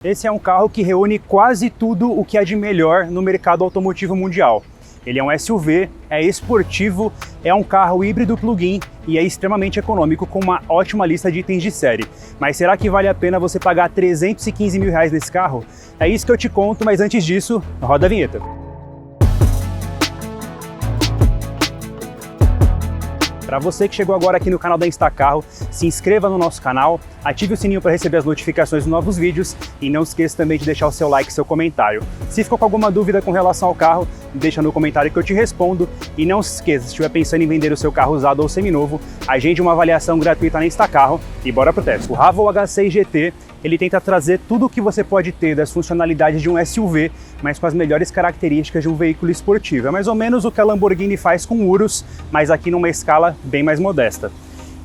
Esse é um carro que reúne quase tudo o que há de melhor no mercado automotivo mundial. Ele é um SUV, é esportivo, é um carro híbrido plug-in e é extremamente econômico com uma ótima lista de itens de série. Mas será que vale a pena você pagar 315 mil reais nesse carro? É isso que eu te conto, mas antes disso, roda a vinheta. Para você que chegou agora aqui no canal da Instacarro, se inscreva no nosso canal, ative o sininho para receber as notificações dos novos vídeos e não esqueça também de deixar o seu like e seu comentário. Se ficou com alguma dúvida com relação ao carro, deixa no comentário que eu te respondo. E não se esqueça, se estiver pensando em vender o seu carro usado ou seminovo, agende uma avaliação gratuita na Instacarro e bora pro teste. O Raval H6 GT, ele tenta trazer tudo o que você pode ter das funcionalidades de um SUV, mas com as melhores características de um veículo esportivo. É mais ou menos o que a Lamborghini faz com o Urus, mas aqui numa escala bem mais modesta.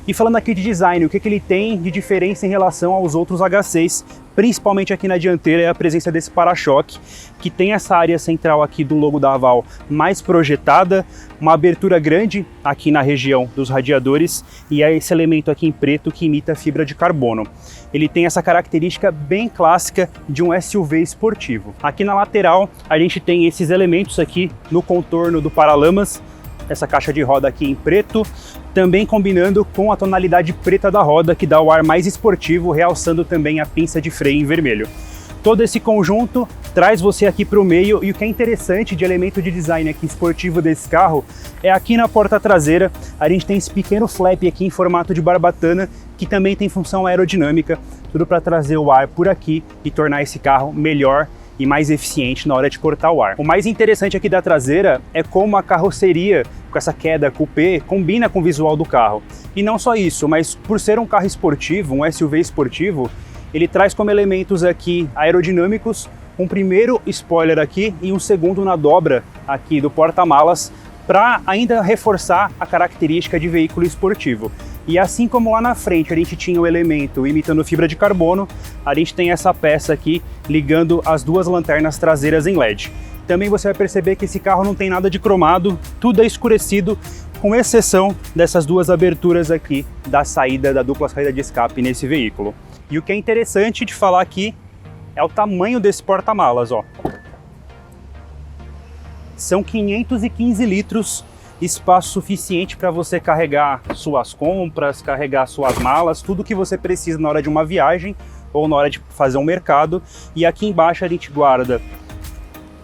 E falando aqui de design, o que ele tem de diferença em relação aos outros H6, principalmente aqui na dianteira, é a presença desse para-choque, que tem essa área central aqui do logo da Haval mais projetada, uma abertura grande aqui na região dos radiadores e é esse elemento aqui em preto que imita fibra de carbono. Ele tem essa característica bem clássica de um SUV esportivo. Aqui na lateral a gente tem esses elementos aqui no contorno do paralamas, essa caixa de roda aqui em preto, também combinando com a tonalidade preta da roda, que dá o ar mais esportivo, realçando também a pinça de freio em vermelho. Todo esse conjunto traz você aqui para o meio, e o que é interessante de elemento de design aqui esportivo desse carro é aqui na porta traseira, a gente tem esse pequeno flap aqui em formato de barbatana, que também tem função aerodinâmica, tudo para trazer o ar por aqui e tornar esse carro melhor e mais eficiente na hora de cortar o ar. O mais interessante aqui da traseira é como a carroceria, com essa queda coupé, combina com o visual do carro. E não só isso, mas por ser um carro esportivo, um SUV esportivo, ele traz como elementos aqui aerodinâmicos um primeiro spoiler aqui e um segundo na dobra aqui do porta-malas, para ainda reforçar a característica de veículo esportivo. E assim como lá na frente a gente tinha o elemento imitando fibra de carbono, a gente tem essa peça aqui ligando as duas lanternas traseiras em LED. Também você vai perceber que esse carro não tem nada de cromado, tudo é escurecido, com exceção dessas duas aberturas aqui da saída, da dupla saída de escape nesse veículo. E o que é interessante de falar aqui é o tamanho desse porta-malas, ó. São 515 litros, espaço suficiente para você carregar suas compras, carregar suas malas, tudo que você precisa na hora de uma viagem ou na hora de fazer um mercado. E aqui embaixo a gente guarda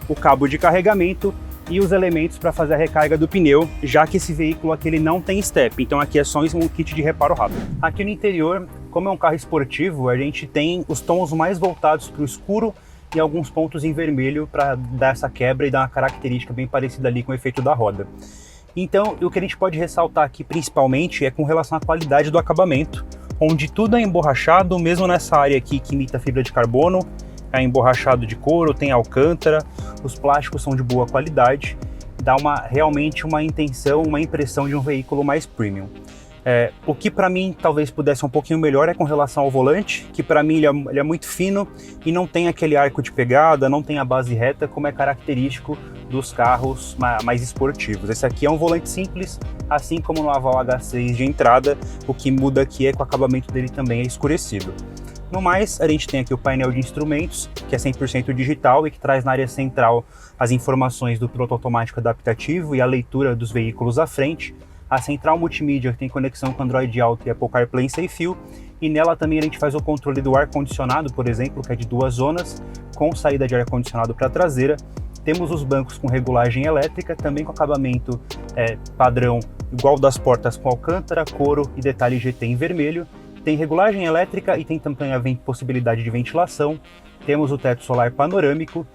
o cabo de carregamento e os elementos para fazer a recarga do pneu, já que esse veículo aqui ele não tem step, então aqui é só um kit de reparo rápido. Aqui no interior, como é um carro esportivo, a gente tem os tons mais voltados para o escuro e alguns pontos em vermelho para dar essa quebra e dar uma característica bem parecida ali com o efeito da roda. Então, o que a gente pode ressaltar aqui principalmente é com relação à qualidade do acabamento, onde tudo é emborrachado, mesmo nessa área aqui que imita fibra de carbono, é emborrachado de couro, tem alcântara, os plásticos são de boa qualidade, dá realmente uma intenção, uma impressão de um veículo mais premium. O que para mim talvez pudesse ser um pouquinho melhor é com relação ao volante, que para mim ele é muito fino e não tem aquele arco de pegada, não tem a base reta como é característico dos carros mais esportivos. Esse aqui é um volante simples, assim como no Haval H6 de entrada, o que muda aqui é que o acabamento dele também é escurecido. No mais, a gente tem aqui o painel de instrumentos, que é 100% digital e que traz na área central as informações do piloto automático adaptativo e a leitura dos veículos à frente. A central multimídia que tem conexão com Android Auto e Apple CarPlay sem fio, e nela também a gente faz o controle do ar-condicionado, por exemplo, que é de 2 zonas, com saída de ar-condicionado para a traseira. Temos os bancos com regulagem elétrica, também com acabamento padrão igual das portas com alcântara, couro e detalhe GT em vermelho. Tem regulagem elétrica e tem também a possibilidade de ventilação. Temos o teto solar panorâmico.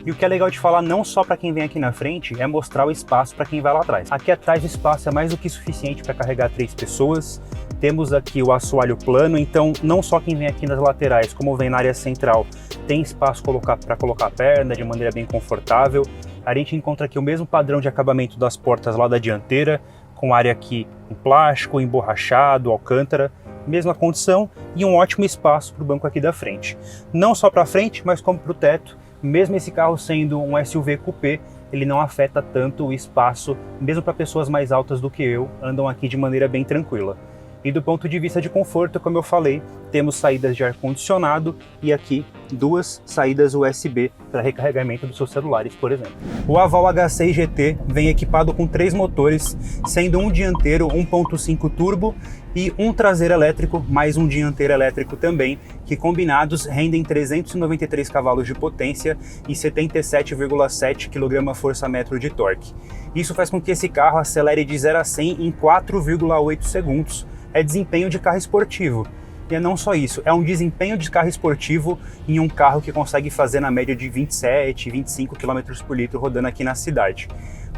E o que é legal de falar, não só para quem vem aqui na frente, é mostrar o espaço para quem vai lá atrás. Aqui atrás o espaço é mais do que suficiente para carregar 3 pessoas. Temos aqui o assoalho plano, então não só quem vem aqui nas laterais, como vem na área central, tem espaço para colocar a perna de maneira bem confortável. A gente encontra aqui o mesmo padrão de acabamento das portas lá da dianteira, com área aqui em plástico, emborrachado, alcântara, mesma condição e um ótimo espaço para o banco aqui da frente. Não só para frente, mas como para o teto. Mesmo esse carro sendo um SUV coupé, ele não afeta tanto o espaço, mesmo para pessoas mais altas do que eu, andam aqui de maneira bem tranquila. E do ponto de vista de conforto, como eu falei, temos saídas de ar-condicionado e aqui 2 saídas USB para recarregamento dos seus celulares, por exemplo. O Aval H6 GT vem equipado com 3 motores, sendo um dianteiro 1.5 turbo e um traseiro elétrico, mais um dianteiro elétrico também, que combinados rendem 393 cavalos de potência e 77,7 kgfm de torque. Isso faz com que esse carro acelere de 0 a 100 em 4,8 segundos. É desempenho de carro esportivo. E não só isso, é um desempenho de carro esportivo em um carro que consegue fazer na média de 27, 25 km por litro rodando aqui na cidade.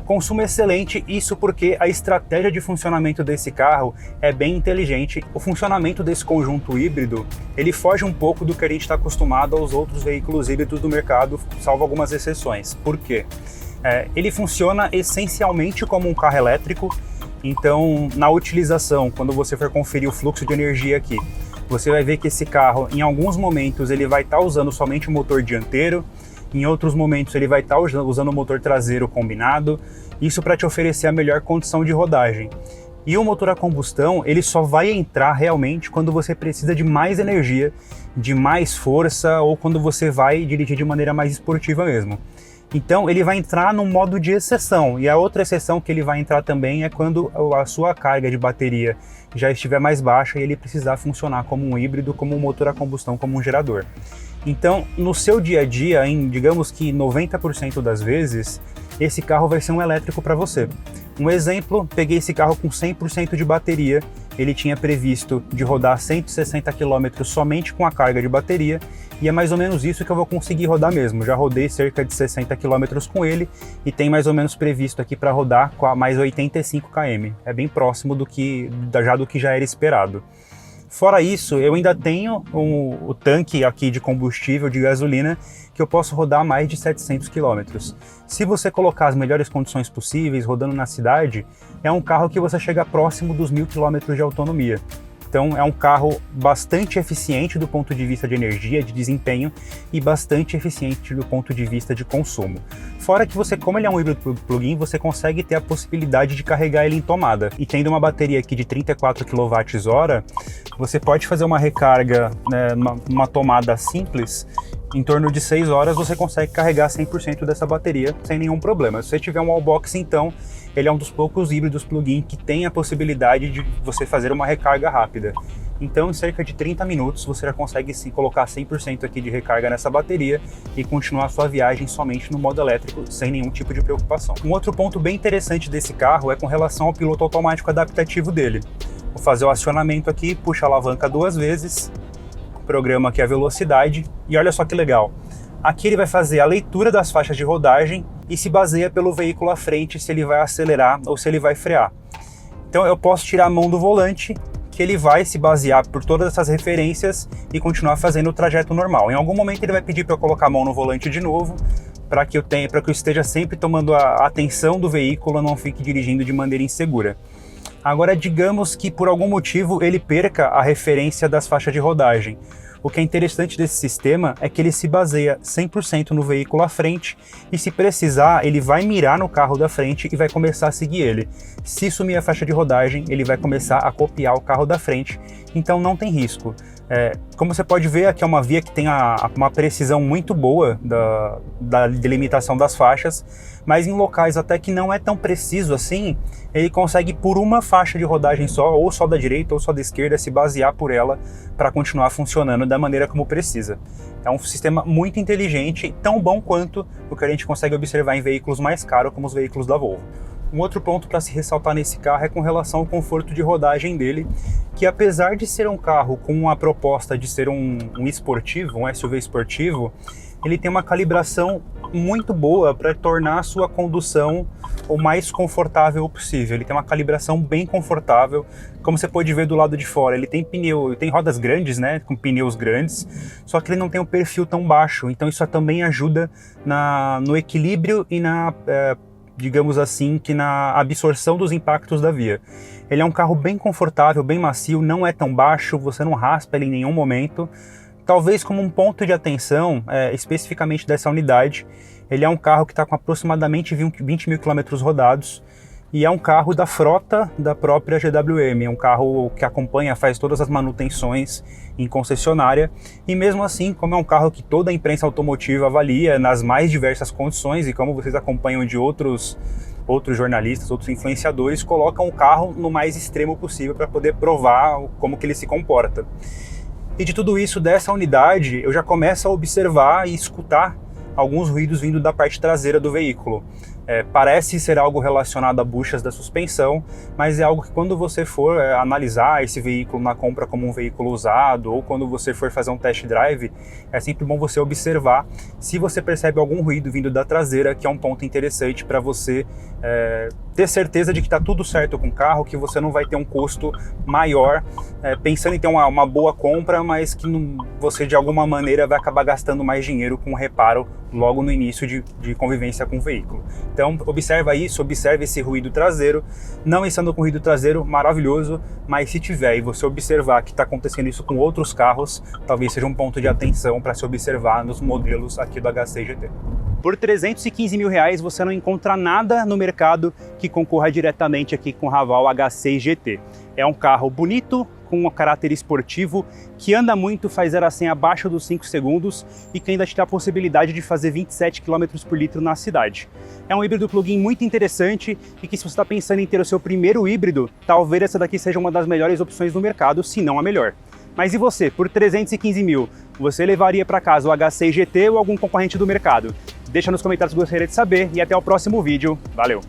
Consumo excelente, isso porque a estratégia de funcionamento desse carro é bem inteligente. O funcionamento desse conjunto híbrido, ele foge um pouco do que a gente está acostumado aos outros veículos híbridos do mercado, salvo algumas exceções. Por quê? Ele funciona essencialmente como um carro elétrico. Então, na utilização, quando você for conferir o fluxo de energia aqui, você vai ver que esse carro, em alguns momentos, ele vai estar usando somente o motor dianteiro, em outros momentos ele vai estar usando o motor traseiro combinado, isso para te oferecer a melhor condição de rodagem. E o motor a combustão, ele só vai entrar realmente quando você precisa de mais energia, de mais força, ou quando você vai dirigir de maneira mais esportiva mesmo. Então ele vai entrar no modo de exceção, e a outra exceção que ele vai entrar também é quando a sua carga de bateria já estiver mais baixa e ele precisar funcionar como um híbrido, como um motor a combustão, como um gerador. Então no seu dia a dia, digamos que 90% das vezes, esse carro vai ser um elétrico para você. Um exemplo, peguei esse carro com 100% de bateria, ele tinha previsto de rodar 160 km somente com a carga de bateria, e é mais ou menos isso que eu vou conseguir rodar mesmo. Já rodei cerca de 60 km com ele e tem mais ou menos previsto aqui para rodar com mais 85 km. É bem próximo do que já era esperado. Fora isso, eu ainda tenho o tanque aqui de combustível, de gasolina, que eu posso rodar mais de 700 km. Se você colocar as melhores condições possíveis, rodando na cidade, é um carro que você chega próximo dos 1000 km de autonomia. Então é um carro bastante eficiente do ponto de vista de energia, de desempenho, e bastante eficiente do ponto de vista de consumo. Fora que você, como ele é um híbrido plug-in, você consegue ter a possibilidade de carregar ele em tomada. E tendo uma bateria aqui de 34 kWh, você pode fazer uma recarga, né, numa tomada simples. Em torno de 6 horas você consegue carregar 100% dessa bateria sem nenhum problema. Se você tiver um wallbox, então, ele é um dos poucos híbridos plug-in que tem a possibilidade de você fazer uma recarga rápida. Então, em cerca de 30 minutos, você já consegue sim colocar 100% aqui de recarga nessa bateria e continuar a sua viagem somente no modo elétrico, sem nenhum tipo de preocupação. Um outro ponto bem interessante desse carro é com relação ao piloto automático adaptativo dele. Vou fazer o acionamento aqui, puxa a alavanca 2 vezes, programa aqui a velocidade, e olha só que legal. Aqui ele vai fazer a leitura das faixas de rodagem e se baseia pelo veículo à frente se ele vai acelerar ou se ele vai frear. Então eu posso tirar a mão do volante, que ele vai se basear por todas essas referências e continuar fazendo o trajeto normal. Em algum momento ele vai pedir para eu colocar a mão no volante de novo, para que eu esteja sempre tomando a atenção do veículo, não fique dirigindo de maneira insegura. Agora, digamos que por algum motivo ele perca a referência das faixas de rodagem. O que é interessante desse sistema é que ele se baseia 100% no veículo à frente e, se precisar, ele vai mirar no carro da frente e vai começar a seguir ele. Se sumir a faixa de rodagem, ele vai começar a copiar o carro da frente, então não tem risco. Como você pode ver, aqui é uma via que tem uma precisão muito boa da delimitação das faixas, mas em locais até que não é tão preciso assim, ele consegue por uma faixa de rodagem só, ou só da direita ou só da esquerda, se basear por ela para continuar funcionando da maneira como precisa. É um sistema muito inteligente, tão bom quanto o que a gente consegue observar em veículos mais caros como os veículos da Volvo. Um outro ponto para se ressaltar nesse carro é com relação ao conforto de rodagem dele, que apesar de ser um carro com a proposta de ser um esportivo, um SUV esportivo, ele tem uma calibração muito boa para tornar a sua condução o mais confortável possível. Ele tem uma calibração bem confortável, como você pode ver do lado de fora. Ele tem rodas grandes, né, com pneus grandes, só que ele não tem um perfil tão baixo, então isso também ajuda no equilíbrio e digamos assim, que na absorção dos impactos da via. Ele é um carro bem confortável, bem macio, não é tão baixo, você não raspa ele em nenhum momento. Talvez como um ponto de atenção, especificamente dessa unidade, ele é um carro que está com aproximadamente 20 mil quilômetros rodados, e é um carro da frota da própria GWM, é um carro que acompanha, faz todas as manutenções em concessionária, e mesmo assim, como é um carro que toda a imprensa automotiva avalia nas mais diversas condições, e como vocês acompanham de outros jornalistas, outros influenciadores, colocam o carro no mais extremo possível para poder provar como que ele se comporta. E de tudo isso, dessa unidade, eu já começo a observar e escutar alguns ruídos vindo da parte traseira do veículo. Parece ser algo relacionado a buchas da suspensão, mas é algo que quando você for analisar esse veículo na compra como um veículo usado, ou quando você for fazer um test drive, é sempre bom você observar se você percebe algum ruído vindo da traseira, que é um ponto interessante para você ter certeza de que está tudo certo com o carro, que você não vai ter um custo maior, pensando em ter uma boa compra, mas que você de alguma maneira vai acabar gastando mais dinheiro com o reparo logo no início de convivência com o veículo. Então observa isso, observa esse ruído traseiro. Não estando com ruído traseiro, maravilhoso, mas se tiver e você observar que está acontecendo isso com outros carros, talvez seja um ponto de atenção para se observar nos modelos aqui do H6 GT. Por 315 mil reais você não encontra nada no mercado que concorra diretamente aqui com o Haval H6 GT. É um carro bonito, com um caráter esportivo, que anda muito, faz 0 a 100 abaixo dos 5 segundos e que ainda te dá a possibilidade de fazer 27 km por litro na cidade. É um híbrido plug-in muito interessante e que, se você está pensando em ter o seu primeiro híbrido, talvez essa daqui seja uma das melhores opções do mercado, se não a melhor. Mas e você? Por 315 mil, você levaria para casa o H6 GT ou algum concorrente do mercado? Deixa nos comentários o que gostaria de saber e até o próximo vídeo. Valeu!